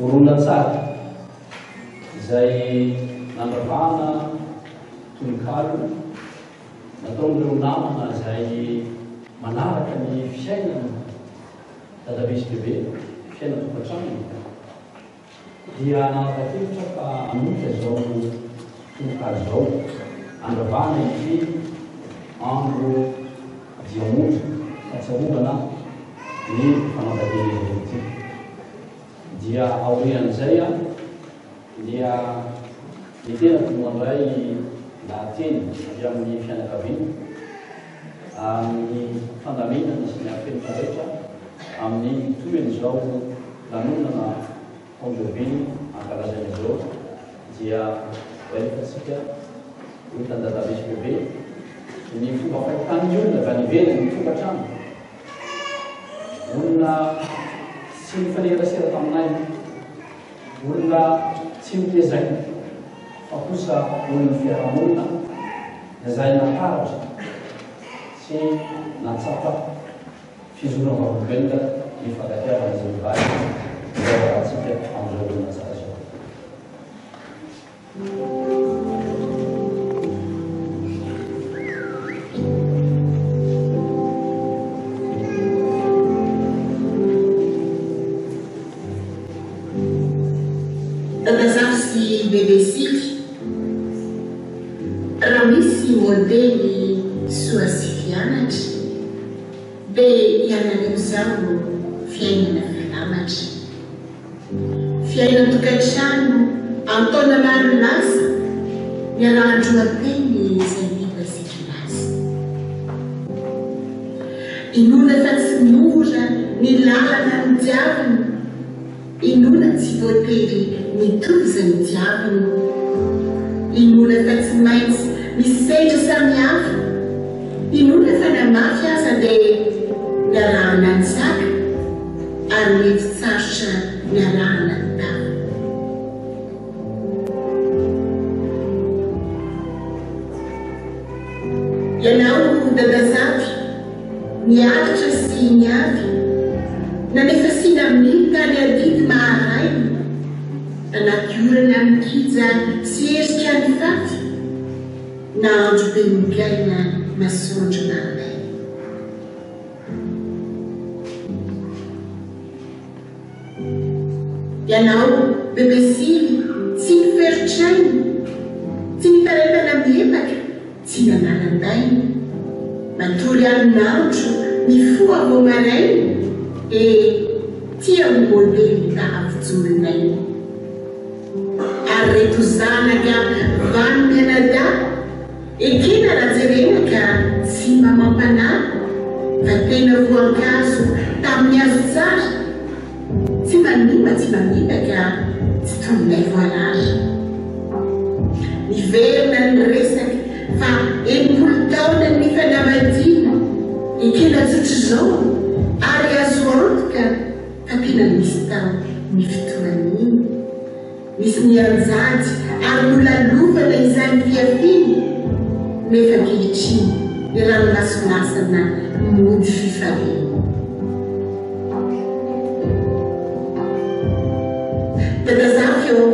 orona tsara izay nandravana tonikalo nataon'ireo namana izay manaraka ny fiainana dadabe sy bebe fiainana tokantrano dia nanapa-kevitra fa hamonjy izao tonikalo izao andravana izy andro diamonjy fahatsarogana ny fanambadiana izy ity dia aorian'izay a dia ny tena tomandray lahateny avy amin'ny fianakaviana amin'ny fandaminana sy ny afenitra rehetra amin'ny toeny izao lanonana fondroviny ankalazana izao dia rehefatsika hitany dadabe sy bebe ny fomba fahitany ny olona va nivelany ny tokantrano olona tsy mifanerasera taminay olona tsy mitezaina fa kosa olona fiarahamonina izay nataratra sy natsapa fizorana vavolobelona ny fankatiavana izay mivary izay rahatsika amin'izao olona tsara zao. BBC raha misy modely soa sy fianatra dia hianareo izao fiainana velamatra fiainana tokantrano amin'ny taona maro lasa miarahandroateny izay miva sikilasy inona fa tsy mora ny lalana ny diavana inona tsy voatery mitovy ny diavana inona fa tsy maintsy misendra samihafa inona fa namafy aza dia niarahana ny zaka ary mety tsarotra niarahana ny tava ianao dadazavy miaritra sy miavy nanefa sina amin'ny tany adidy maharainy anakiorana mikija sy erika ny faty na andro be migaina masondro maray ianao bebesily tsy miferitrainy tsy mifaretana miepaka tsy nananan-dainy matory amin'andro mifoa vo marainy e tia ny modely tahavijolonay ary reto zanaka vano Kanada ekena rajerena ka tsy mamampanahy fa tena voankazo tamin'ny azo tsara tsy manimba tsy mamimba ka tsy tominay voalary niverina ny resaky fa 80 taona ny fanambadiana ekena tsotro zao ary azo antoka fa tena misy tao ny fotoan'iny misy nianjady ary nolalovana izany fiafiny nefa kehitriny ny ranomasonasana mody fifaliana dadazafy eo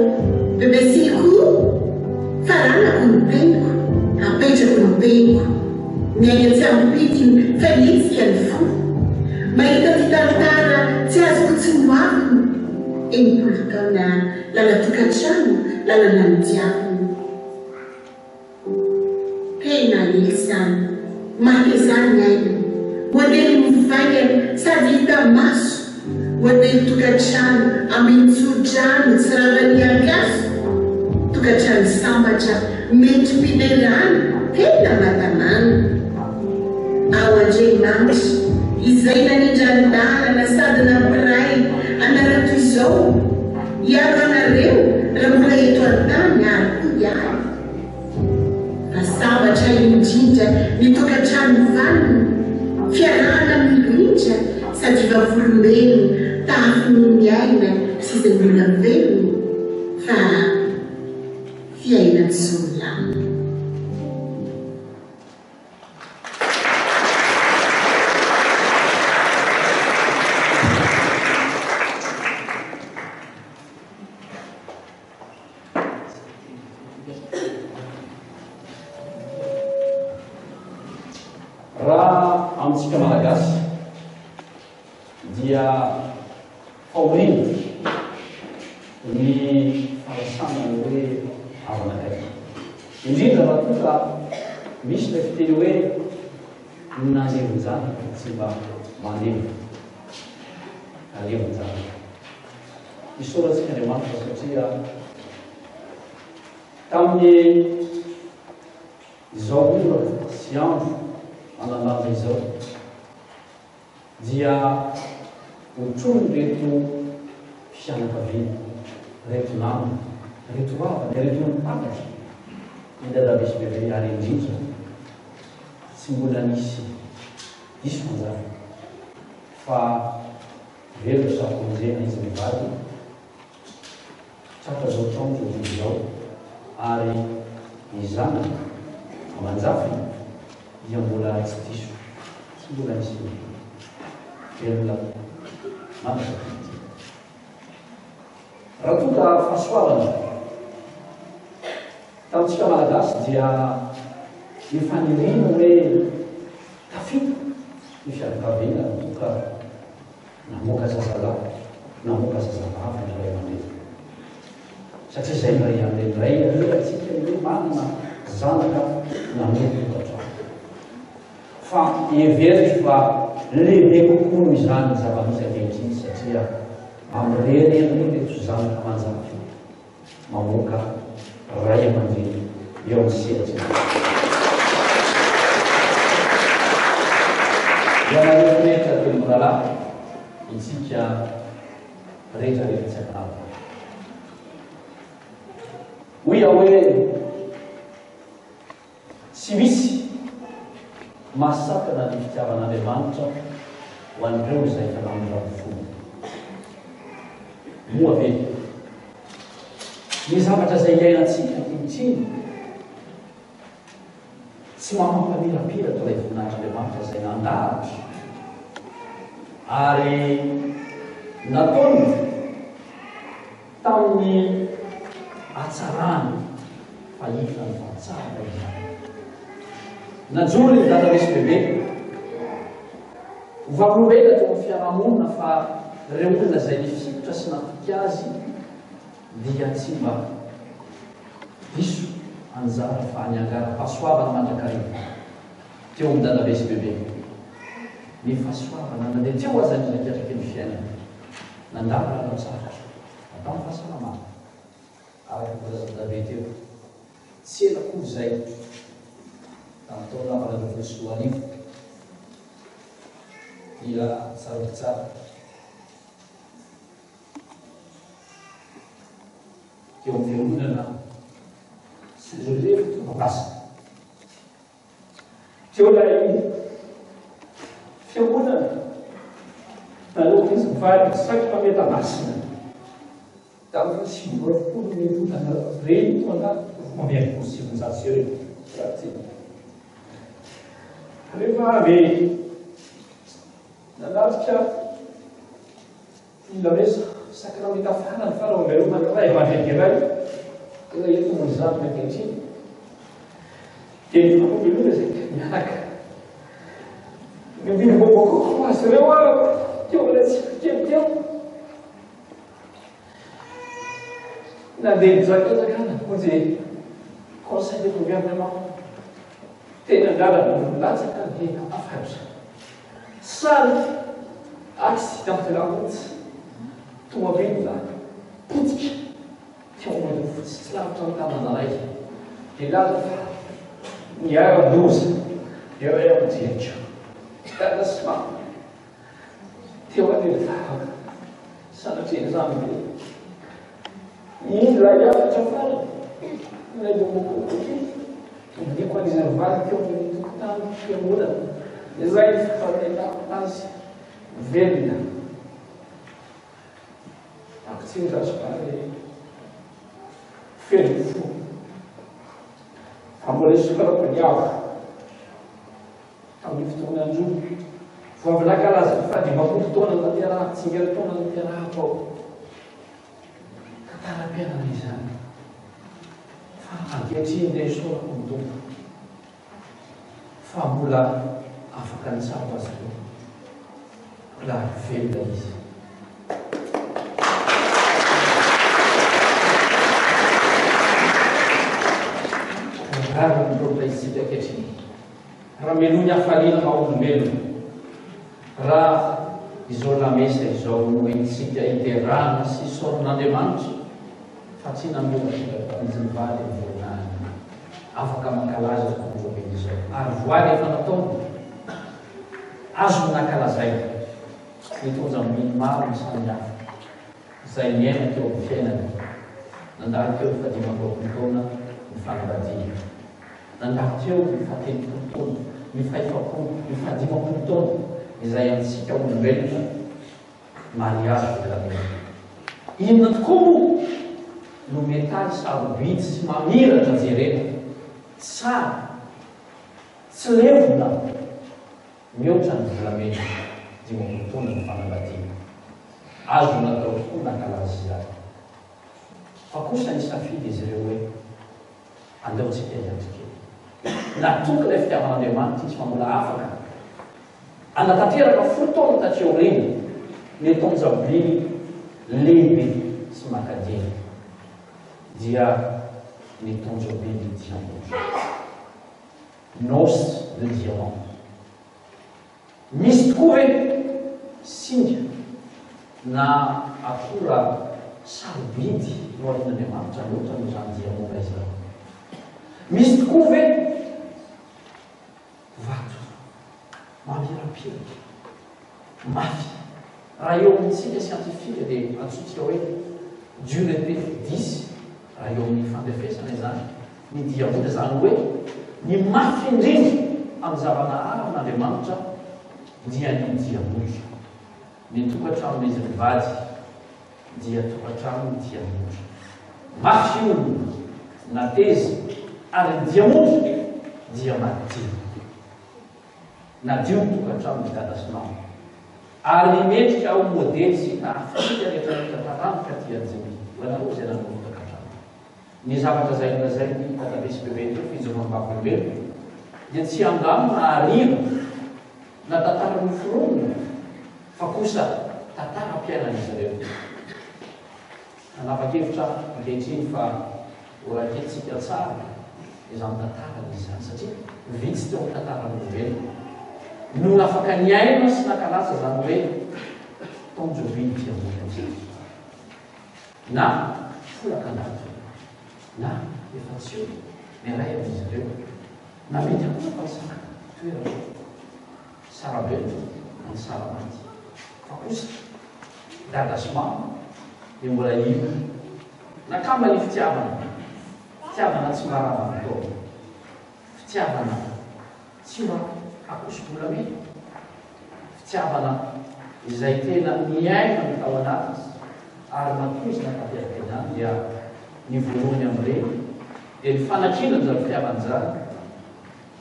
bebesiko faranako ny peniko apetrako ny peniko miaina tsy ampitiny fanitsika ny fo mahita fitarotara tsy azoko tsy noaviny 80 taona lala tokantrano lalana ny diaviny tena elizany mahazany aina modely mivaingana sady hita maso modely tokantrano amin'nitsodrano tsy ravany angaso tokantrano sambatra mety mpiderana tena matanana ao Andriamanitra izay nanindran-dalana sady nampiray anarato izao iaro anareo raha mbola eto an-tany ary koa iary fa sambatra indrindra ny tokantrano vaniny fiarahana mirindra sady vavolombelo tahafiny miaina sy izay mbola velony fa fiainany solana dia faorina ny falasana hoe avanakay indrindra raha tonga misy le fiteny hoe nanlevonjany tsy mba mandevo alevonjany misoratsika Andriamanitra satria tamin'ny izao ora sy andro manananja izao dia hotrony reto fianakaviana reto namana reto vavany reto mpakatra ny dadabe sy bebe ary indrindra tsy mbola nisy diso manjary fa velona sakonjena izy mivady tratra zao trano zao izao ary ny zanany amanjafy dia mbola tsy diso tsy mbola nisy velona mamatra raha tonga fahasoavana tamintsika malagasy dia ny fanirina hoe tafita ny fianakaviana tonga namoaka zazalahy namoaka zazavavy ny ray aman-dreny satria zay ray aman-dreny ray atsika hoe manana zanaka namoaka tokantrano fa every fa lehibe kokoa izany zava-misy ankehitriny satria am'reny reto zanaka manjafy mamoaka ray aman-dreny eo amin'ny sehatry rehetra telo moralahy itsika rehetrarehetra tsy akanava hoia hoe tsy misy masakana ny fitiavan'Andriamanitra ho an'ireo izay fanamondrano folo moa be ny zavatra zay iainantsika ankehitriny tsy mamampamirapiratra ilay voninahitry'Andriamanitra zay nandaratra ary nataony tamin'ny hatsarany fahita ny fahatsara izany najoro ny dadabe sy bebe hovakolobena teo amin'ny fiarahamonina fa reo olona zay nifikotra sy natoky azy dia tsy mba diso anjara fa niangara fahasoavana mandrakariva teo amin'ny dadabe sy bebe ny fahasoavana nandeha teo azany nakiatraky ny fiainana nandara no tsara atao ny fahasalamana araky dadabe teo tsy elakory zay tamin'ny taona nampalana folo arivo dia tsaraky tsara teo amin'ny fiangonana sy Joseph Tobakasa teo lay fiangonana naloko izy mivaly saky fametamasina tamin'ny sivy-roapolo ny volana reny tonga mameako sivin-jato sy ireo raha ty rehefa avy nanatrika ilamesa sakramenta farany farao amero manray mandrediray tena entomony zany ankehitriny dia ny fakombelona zay miaraka mivily bobokoko azy reo a teo latsika kely teo nandeha nizakazakana ozy conseil de gouvernement tena andrarany latsaka dia afatra sary accident de la route tomobile potika teo amin'ny fotsy tsy lavitra ny tanana raiky dia laza fa niara-doza eo amin'jeritro tanasma teo an'eletavaka sanatreny zany be iny raha iafatra farany ilay bobokokoky midiko an'izy rivaly teo amin'ny tokotany fiangonana izay ny fafarenako azy velona ako tsy nizasopary felo fo fa mbola sokarako niava tamin'ny fotoana andro vo avy nakalaza fadimampolo taona nateraha tsingery taona naterahako ao katara-pianana izany fa ankehitriny nde sorako ny tompo fa mbola afaka ny tsapa azy reo raha velona izy. Raha nypropla izitsika ankehitriny raha melony hafaliana maha-olombelona raha izao lamesa izao hoentsika iterana sy soron'Andriamanitra fa tsy namoaka izy mivaly volinany afaka mankalaza komoben izao ary voaly efa nataony azo nakalazay mitonja miny maro ny samy hafa izay miaina teo amin'ny fiainany nandalo teo ny fadimampolopolo taona ny fanambadiana nandalo teo ny fatelopolo taona ny faefapolo ny fadimampolo taona izay antsika olombelona mariazy volamena inona tokoa moa no metaly sarobidy sy mamiratra jerena tsara tsy levona mihoatra ny volamena dimampolo taona ny fanambadiana azo natao tokoa nankalazy zany fa kosa ny safidy izy ireo hoe andeontsika iantrikely natoky ilay fitiavan'Andriamanitra izy fa mbola afaka anatanteraka fotoana tatreo reny ny tonjabily lehibe sy makadiny dia ny tonjabily diamant noce de diamant misy tokoa hoe singa na akora sarobidy noarin'Andriamanitra loatra no zany diamant izao misy tokoa hoe vato mamirapiratra mafy raha eo amintsika scientifique dia antsotsika hoe durée 10 raha eo amin'ny fandefesana izany ny diamant zany hoe ny mafy indrindra amin'ny zavanahary amin'Andriamanitra dia ny diamant ny tokantranon'izy mivady dia tokantrano ny diamant mafy olona na teza ary ny diamant dia madio nadio tokantrano ny dada sy nama ary mendrika ao modely sy nafika rehetrarehetra taranaka tianjemy lanareo zay nanao tokantrano ny zavatra zay lazay ny tatabesy bebe teo fijomampabebelo dia tsy angamo na ariva na tantara noforonona fa kosa tantara mpiainan'izy ireo anapa-kevitra ankehitriny fa oraketsika tsara izany tantarany izany satria vitsy teo tantaran'olombelona no afaka ny aina sy nakalasa zany hoe tonjobily diamant na folakanato na efatsio miray amin'izy ireo na mety akoa falsaka toerana sarabelo ny saramaty fa kosa dada sy mama dia mbola ino nakamba ny fitiavana tsy maravana tao fitiavana tsy mba akosombolamena fitiavana izay tena miaina ny tao anatiny ary matozina tanteraka izany dia ny voalohany amin'ireny dia ny fanakina zany fitiavana zany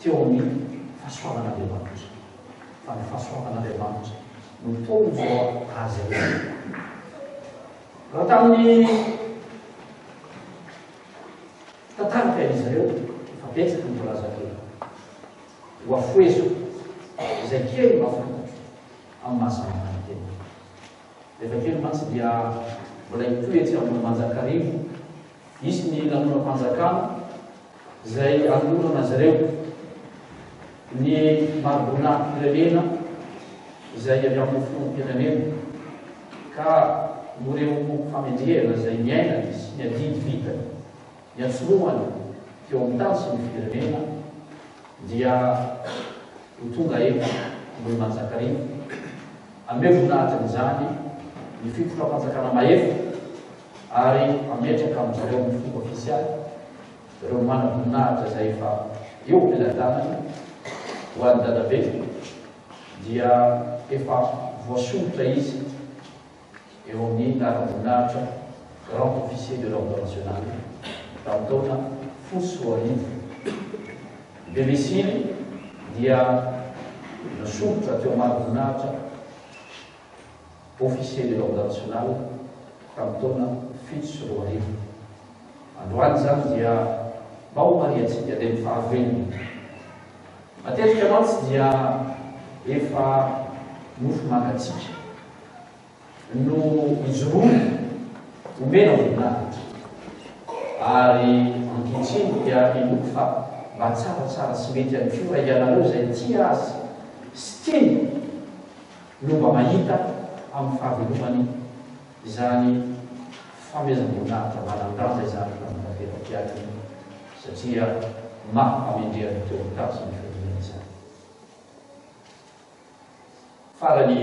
teo amin'ny fahasoavan'Andriamanitra fa ny fahasoavan'Andriamanitra no tonjo azy ireo raha tamin'ny tantaraka izy ireo efa betsaka ny volaza kely ho afoezo izay kely mahafantatro amin'ny mahasamana tena rehefa kely mantsy dia mbola hitoetsy amin'ny manjakarivo isy ny lanonam-panjakana izay anorana azy ireo ny marbona-pirenena izay avy amin'ny filonom-pirenena ka moreo famendrehana izay miaina sy ny adidy vitany ny atsoroany teo amin'ny tany sy ny firenena dia ho tonga efa mbola manjakarivo ame voninahitry n'izany ny fitondram-panjakana maefa ary ametraka amin'izareo amin'ny fomba ofisialy ireo mana voninahitra izay efa eo ampilatanany ho an'ny dadabe dia efa voasolitra izy eo amin'ny lara-voninahitra grand officier de l'ordre national tamin'ny taona fosy roa arivo bebesiny dia nasolotra teo maro voninahitra officier de l'ordre national tamin'ny taona fito sy roa arivo androany zany dia mba ho mariatsika dia ny fahavelona matetika mantsy dia efa nofo magatsika no ijoroana omena voninahitra ary ankehitriny dia inoko fa mba tsaratsara sy mety any fio raha ianareo izay tia azy sy tiany no mba mahita amin'ny fahavelomany izany famezam-boninahitra manandrata izany rahamaterapiakiny satria mampamendreany teo tasy ny fivelomana izany. Farany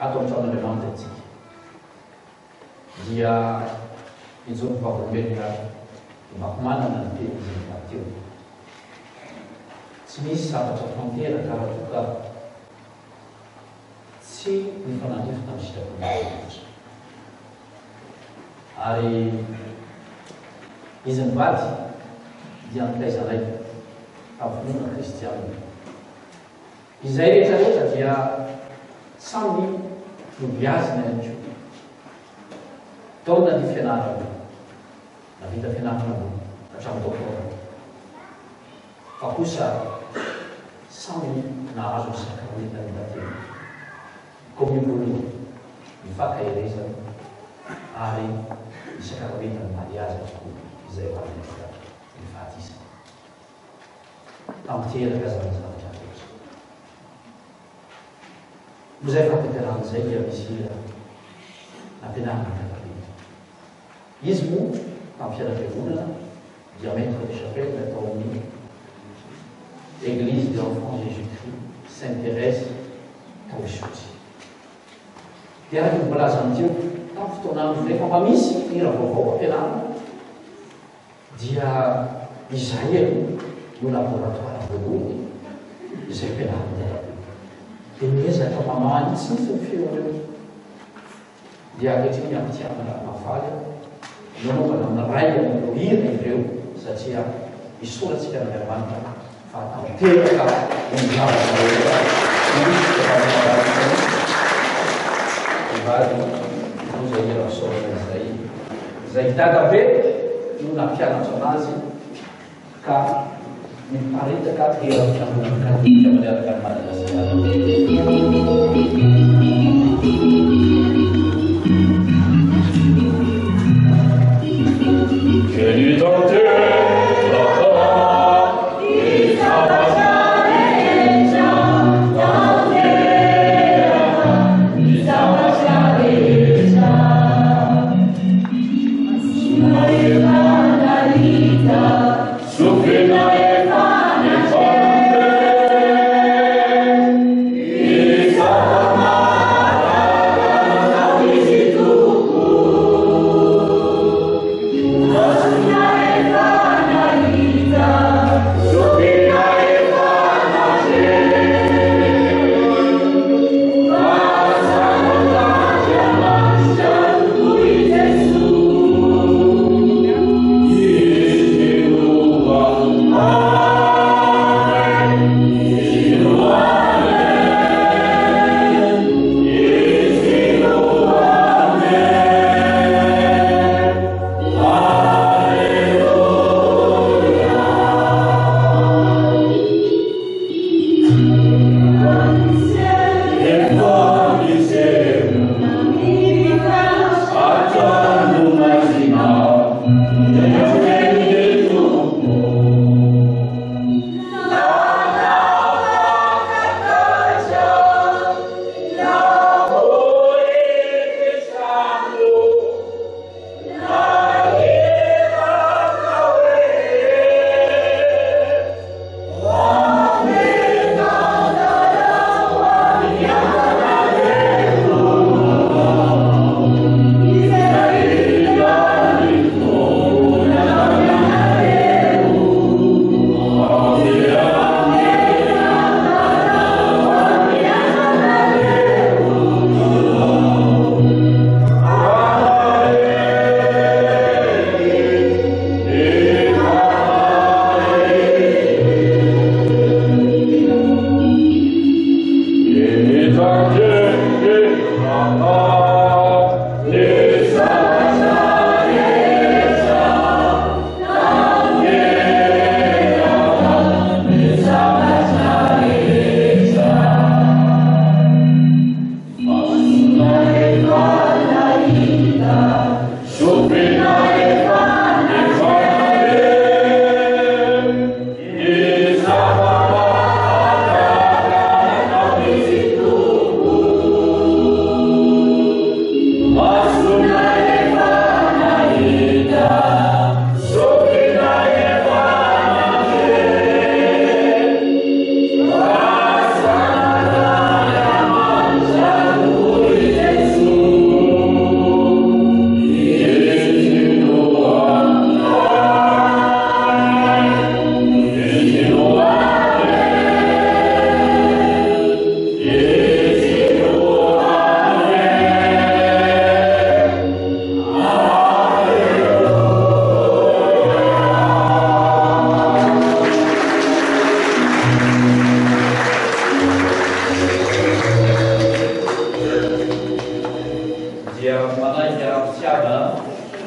ato amin'Andriamanitra antsika dia ijoro vavolombelona mampimanana ny teny izay teo. Tsy misy zavatra tanteraka raha toka tsy mifanandrify tamin'ny sitrapon'Andriamanitra. Ary izy mivady dia nikaizanay tamin'ny kristianina. Izay rehetrarehetra dia samy nobiazina ihany koa. Taona ny fianarana, navita fianarana hatramin'ny doktora. Fa kosa samy nahazo ny sakaroitany batena. Komin'olona mifakaherezana ary ny sakaroitany mariazy tokoa izay valinaka mifatisana. Tamiteraka zany zavatra rehetra. Izay fampianarana dia misy nampianarana katolik. Izy moa tamin'ny fianakavianana dia maître de chapelle natao amin'ny Église de l'Enfant Jésus-Christ, Sainte-Thérèse, tao Isotry. Dia raha mibolaza amin'iteo tamin'ny fotoanany rehefa mba misy hira vaovao ampianarana dia izay no laboratoire voalohany izay ampianarana daholo. Dia miezaka mamany tsy misy ny feon'ireo dia ankehitriny amitiavana mafaly nanaovana amin'ny ray amin'ireo hira ireo satria isoratsika n'Andriamanitra fa tanteraka nizavana rehetra ivady no zay hira misaorana izay dada be no nampianatra anazy ka miparitaka hira fiangonana katolika maniaraka ny Madagasikara. Vieni da te, la cara, e salvaciareggia, la terra, e salvaciareggia. Sulla la vita, su fino e pane, e salvaciareggia.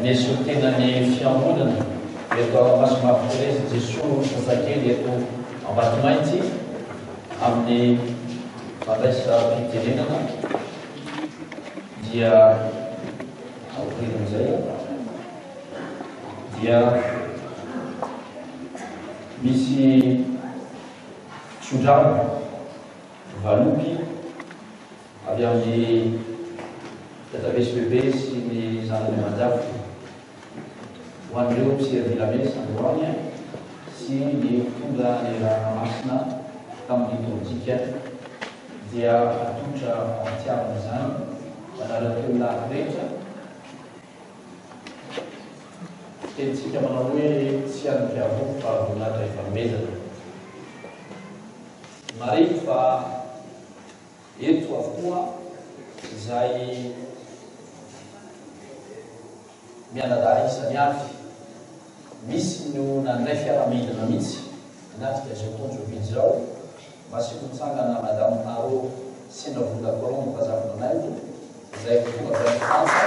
nisy tenany fiangonana eto Masimavy Jesosy sasakely eto Ambatomainty amin'ny fandraisam-pitenenana dia aorin'izay dia misy sodrano valopy avy amin'ny TVSBB sy ny zanany manjafo ho an'ireo mpiservilamesa androany sy ny tonga ny ranomasina tamin'ny liturjika dia atotra amitiavana zany manaraka rehetra tenitsika manao hoe tsy anympiavoko fa voninahitra ifanomezana mariko fa eto avokoa izay mianadahy isany avy misy no nandray fiarahamidina mihitsy anatrika zao tonjo vidy zao masiako mitsangana madame Aro sina vola Colombe fazavonanay izay tonga avy Frantsa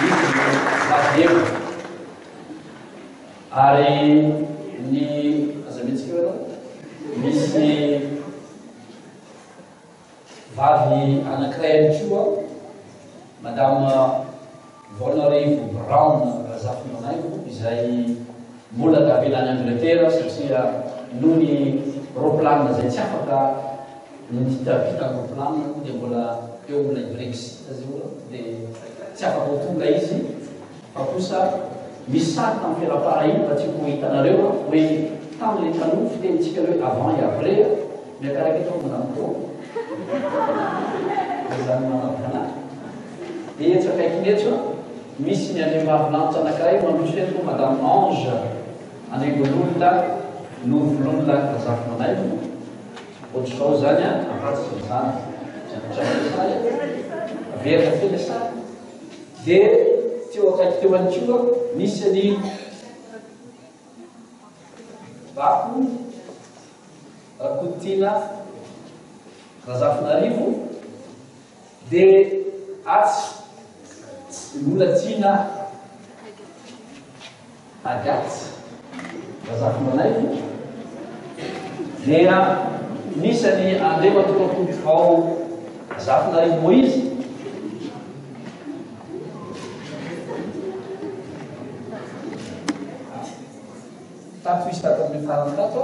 izy no vadeo ary ny aza mihitsika hoe misy vavy anankiray koa madame Vonarivo Brown razafinanay izay mbola tavelany Angleterre satria noho ny roplanina zay tsy afaka nititapita roplanina dia mbola eo amin'ilay Brexit zay dia tsy afaka ho tonga izy fa kosa misy sary tamin'ny fiara-parahiny mba tsy ho hitanareo hoe tamin'ilay taloha fitenitsika hoe avant et après miakaraka eto madame Pro zany manavana dia tsakaikiny eto misy ny any mahavinanitra anankiray mandroso eto madame Ange anengon'olona novololona razafinanay ohatr'izao zany ampatsy zany sary averina teny sary dia teo akaiky teo any koa misy ny bako Rakotina Razafinarivo dia atsy Lolatina Agatsy Razafinanay dia misy ny Andriamatomapody vao Razafinarivo Moïse tato izy tato amin'ny farany tato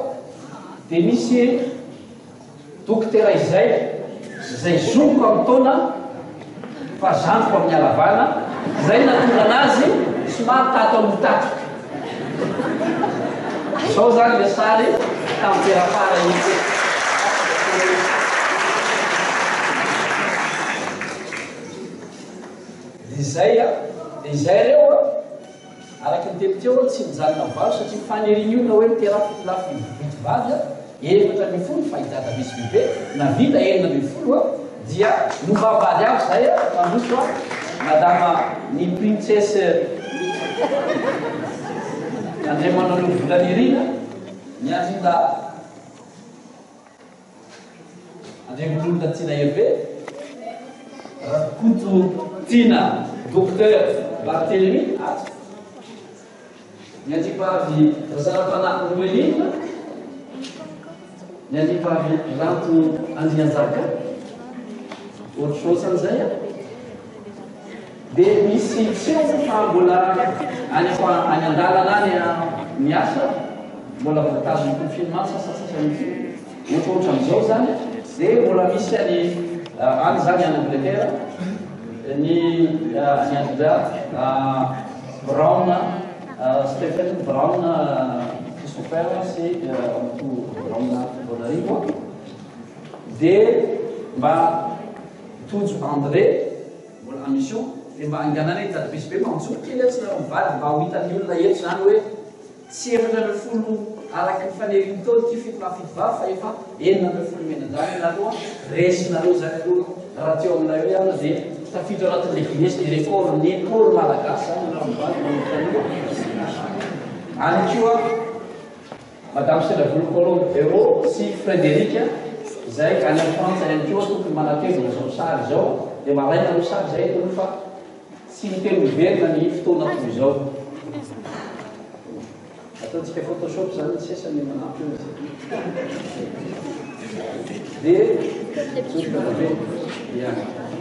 dia misy dokotera izay zomoko amin'ny taona fa zantoko amin'ny alavana zay natonga anazy somary tato amin'ny tato zao zany le sary tamin'ny terafara itsy dia izay reo araky ny teny teo tsy mijanona valo satria faniriniona hoe miterafitlafy vitivavy efatra ambin'ny folo fa hidada misy bebe na vita enina ambin'ny folo dia novavady avy zay mandroso madama ny princesse andray manao ny volanirina ny azinda andremololona tiana herbe Rakoto Tina docteur Barthélemy aty ny antipavy Razanapanahy Noeline ny antipavy Ranto Andrianjaka ohatr'ohatran'izay dia misy tseo fa mbola any an-dalana any miasa mbola voatazony confinement sasasasany ohatrohatra amin'izao zany dia mbola misy any zany any Angleterre ny Angela Brown Stephen Brown Christopher sy Brown Bonarivo dia mba tojo André mbola en mission dia mba anganana ny tadipisy be manjoky kely tsy na mivady mba ho hitan'ny olona eto zany hoe tsy efatra ambin'ny folo araky ny faneriny tao ty fito na fito vavy fa efa enina ambin'ny folo menanjany nareo resinareo zany aloha raha teo aminay hoe ana dia tafiditra anatin'le Guinness ny record ny école malagasy zany anao mivady manotanoa any koa madame Selavolo Colombe Hérault sy Frédéric zay any amin'ny Frantsa ihany koa tokony manatevina zao sary zao dia maraina no sary zay etono fa tsy miteny miverina ny fotoana toy izao ataontsika photoshop zany ny sesany manampy io dia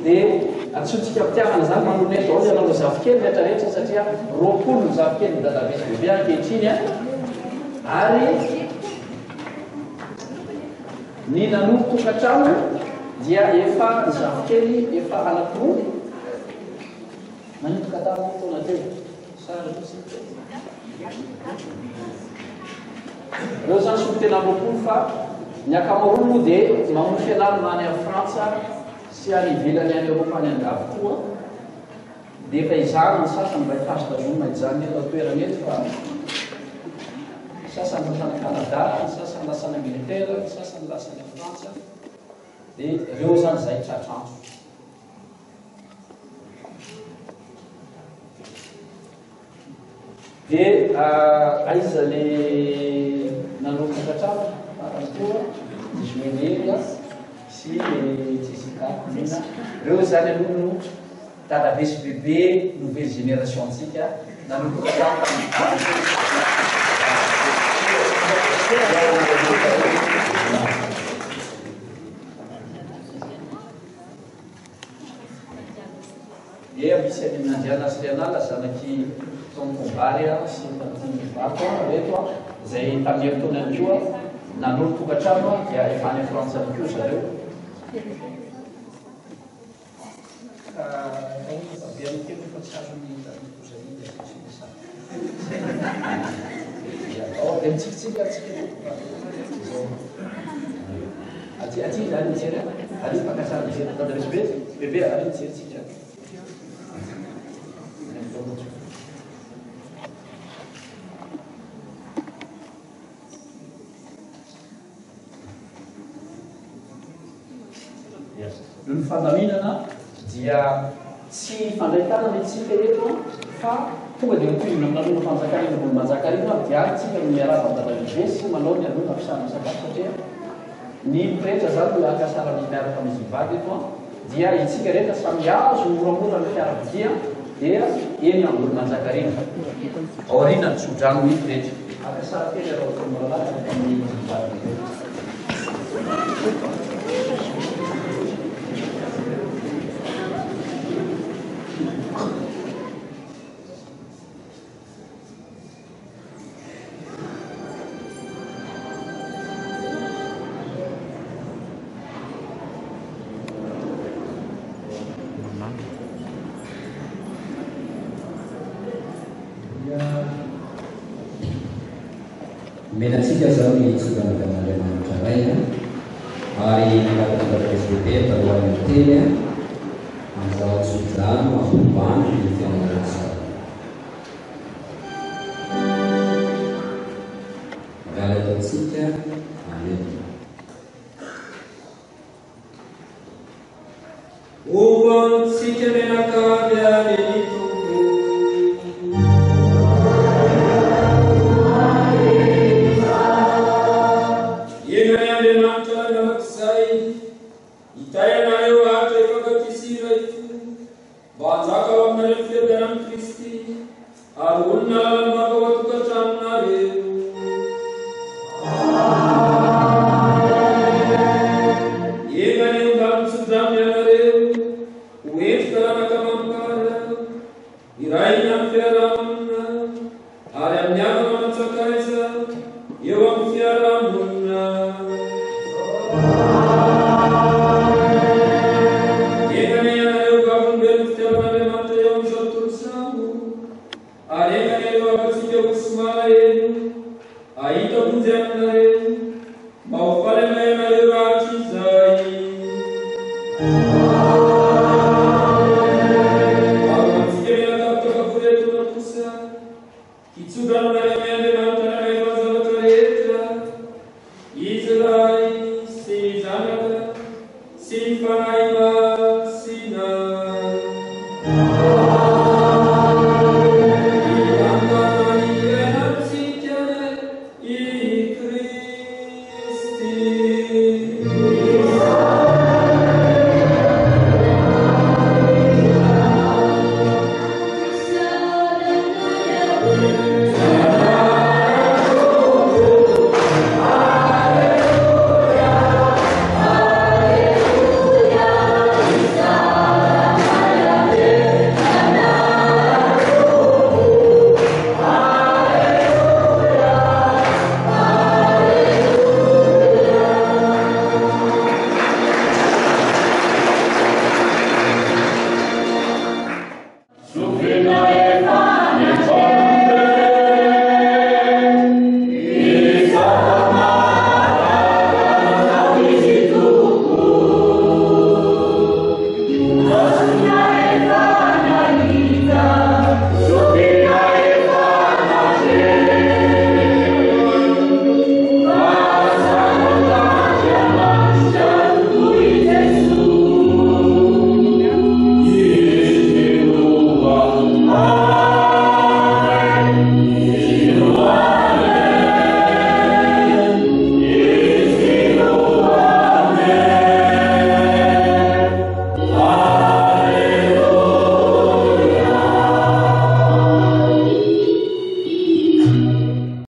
dia atsontsika mpitiavana zany manoneto ao ianao zavikely rehetrarehetra satria roapolo ny zavikely ny dadavesy bebe ankehitriny a ary ny nanompo tokantrano dia efa ny zavikely efa anakiroa manompoka tamin'ny taona teo sary reo zany somy tena roapolo fa ny ankamaroany moa dia mamono fianarana any amin'ny Frantsa sy any ivelany any Eropa any andavy koa dia efa izany ny sasany mba hitazo tazoma izany eto toerana eto fa sasany lasany Canada, ny sasany lasany Angleterre, ny sasany lasany Frantsa dia reo zany zay tratranjo dia aiza le nanompo tratrano faranykoa Joenery sy Jessica Nina reo zany alono dadavesy bebe nouvelle génération antsika nanompo tratrano dia misy any amin'Andiana sy Rianala zanaky Tombary sy Vato reto zay tamin'ny herintaona ihany koa nanompo tokantrano dia efa any Frantsa ihany koa zareo abiany kely fa tsy azony ozany dia mitsikitsika aty zany mijery ary mpakasary mijery dadavesy bebe ary mijerytsika ny fandaminana dia tsy fandraitanana itsika eto fa tonga dia mitohina amin'n'alona fanjakarina mbola manjakarina dia tsika no miarava dadavesy sy manao ny alona ampisarana sakafo satria ny mpirehetra zany no akasarany miaraka amin'ny zivady eto dia itsika rehetra samy azo moramora ny fiaravidia dia eny ambony manjakarina aoriana ny tsodrano ny mpirehetra akasara kely araotomolalaka amin'ny zivady menasika zao ny tsodanakan'Andriamanitra raina ary nanatangadavesy bebe talohany teny anzao tsojano mampobany ny fianarana tsara ngala ataotsika amen ovatsika menakavy any Sim,